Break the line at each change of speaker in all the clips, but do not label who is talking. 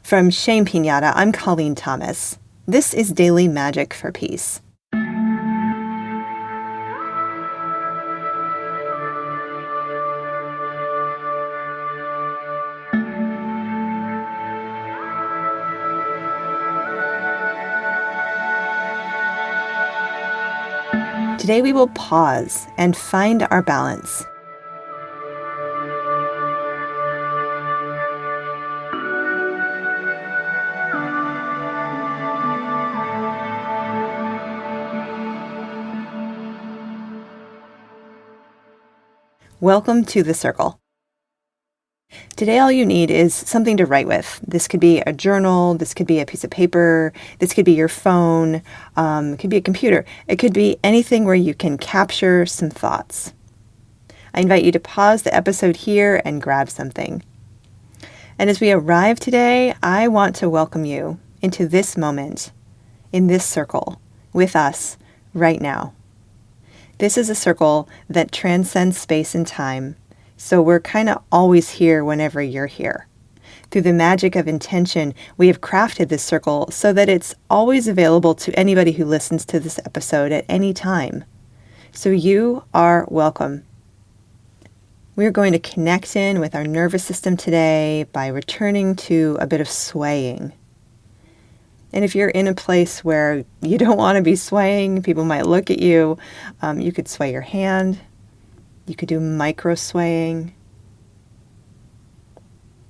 From Shame Pinata, I'm Colleen Thomas. This is Daily Magic for Peace. Today we will pause and find our balance. Welcome to the circle. Today all you need is something to write with. This could be a journal, this could be a piece of paper, this could be your phone, it could be a computer. It could be anything where you can capture some thoughts. I invite you to pause the episode here and grab something. And as we arrive today, I want to welcome you into this moment, in this circle, with us right now. This is a circle that transcends space and time, so we're kind of always here whenever you're here. Through the magic of intention, we have crafted this circle so that it's always available to anybody who listens to this episode at any time. So you are welcome. We're going to connect in with our nervous system today by returning to a bit of swaying. And if you're in a place where you don't want to be swaying, people might look at you, you could sway your hand. You could do micro swaying. I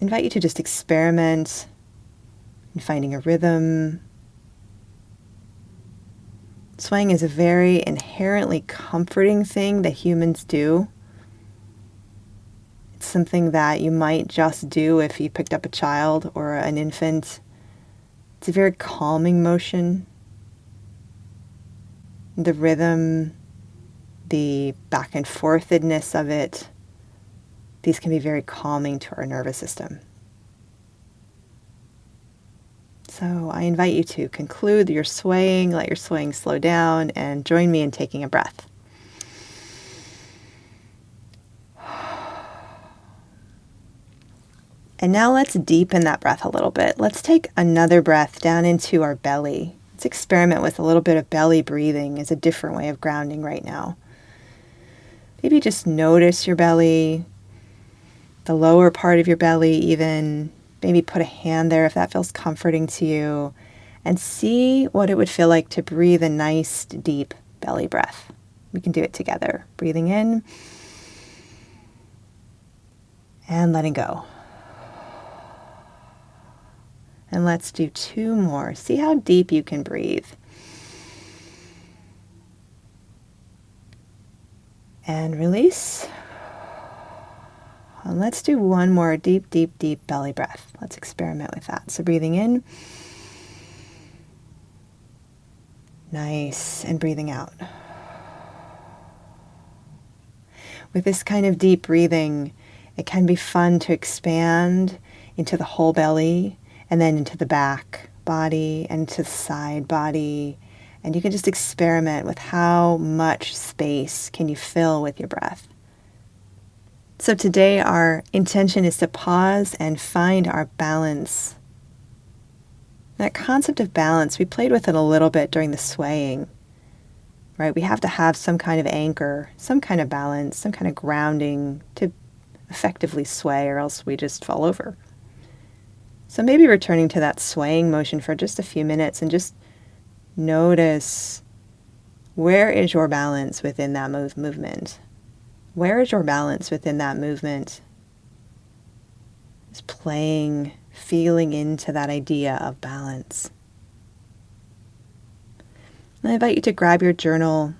invite you to just experiment in finding a rhythm. Swaying is a very inherently comforting thing that humans do. It's something that you might just do if you picked up a child or an infant. It's a very calming motion. The rhythm, the back and forthedness of it, these can be very calming to our nervous system. So I invite you to conclude your swaying, let your swaying slow down, and join me in taking a breath. And now let's deepen that breath a little bit. Let's take another breath down into our belly. Let's experiment with a little bit of belly breathing as a different way of grounding right now. Maybe just notice your belly, the lower part of your belly even. Maybe put a hand there if that feels comforting to you. And see what it would feel like to breathe a nice, deep belly breath. We can do it together. Breathing in and letting go. And let's do two more. See how deep you can breathe. And release. And let's do one more deep, deep, deep belly breath. Let's experiment with that. So breathing in. Nice. And breathing out. With this kind of deep breathing, it can be fun to expand into the whole belly, and then into the back body and to the side body. And you can just experiment with how much space can you fill with your breath. So today our intention is to pause and find our balance. That concept of balance, we played with it a little bit during the swaying, right? We have to have some kind of anchor, some kind of balance, some kind of grounding to effectively sway, or else we just fall over. So maybe returning to that swaying motion for just a few minutes and just notice, where is your balance within that movement? Where is your balance within that movement? Just playing, feeling into that idea of balance. And I invite you to grab your journal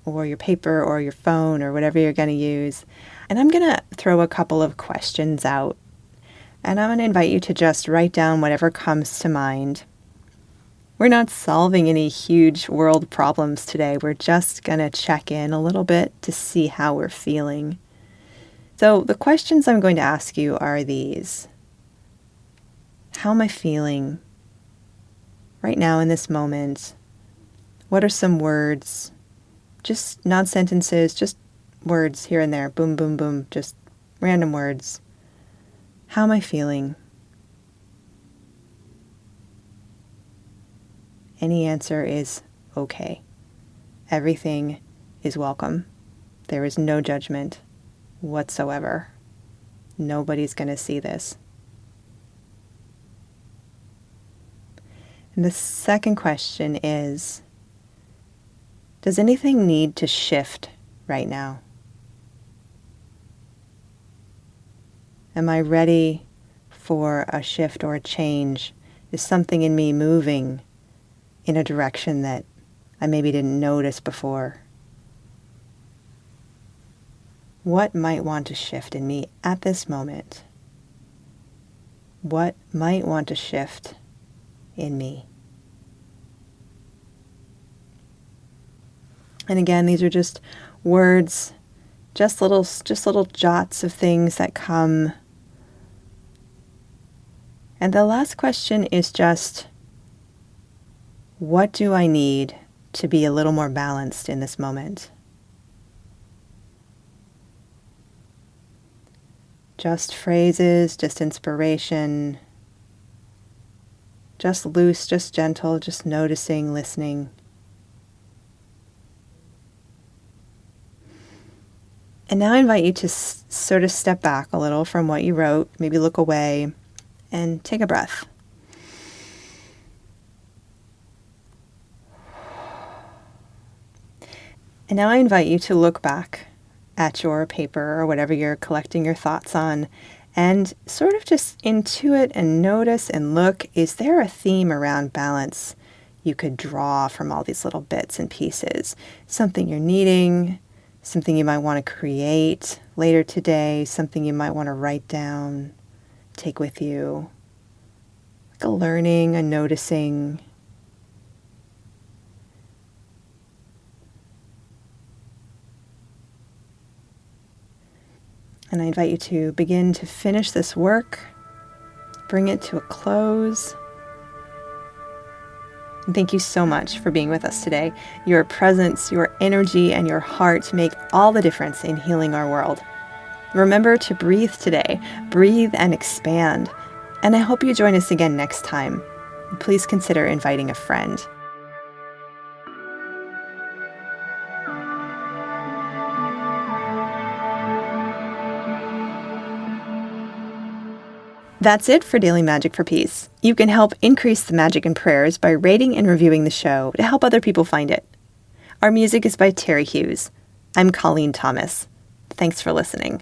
or your paper or your phone or whatever you're going to use. And I'm going to throw a couple of questions out. And I'm going to invite you to just write down whatever comes to mind. We're not solving any huge world problems today. We're just going to check in a little bit to see how we're feeling. So the questions I'm going to ask you are these. How am I feeling right now in this moment? What are some words? Just not sentences, just words here and there. Boom, boom, boom. Just random words. How am I feeling? any answer is okay. Everything is welcome. There is no judgment whatsoever. Nobody's going to see this. And the second question is, does anything need to shift right now? Am I ready for a shift or a change? Is something in me moving in a direction that I maybe didn't notice before? What might want to shift in me at this moment? What might want to shift in me? And again, these are just words, just little jots of things that come. And the last question is just, what do I need to be a little more balanced in this moment? Just phrases, just inspiration, just loose, just gentle, just noticing, listening. And now I invite you to sort of step back a little from what you wrote, maybe look away and take a breath. And now I invite you to look back at your paper or whatever you're collecting your thoughts on and sort of just intuit and notice and look, is there a theme around balance you could draw from all these little bits and pieces? Something you're needing, something you might want to create later today, something you might want to write down, take with you, like a learning, a noticing. And I invite you to begin to finish this work, bring it to a close. And thank you so much for being with us today. Your presence, your energy, and your heart make all the difference in healing our world. Remember to breathe today. Breathe and expand. And I hope you join us again next time. Please consider inviting a friend. That's it for Daily Magic for Peace. You can help increase the magic in prayers by rating and reviewing the show to help other people find it. Our music is by Terry Hughes. I'm Colleen Thomas. Thanks for listening.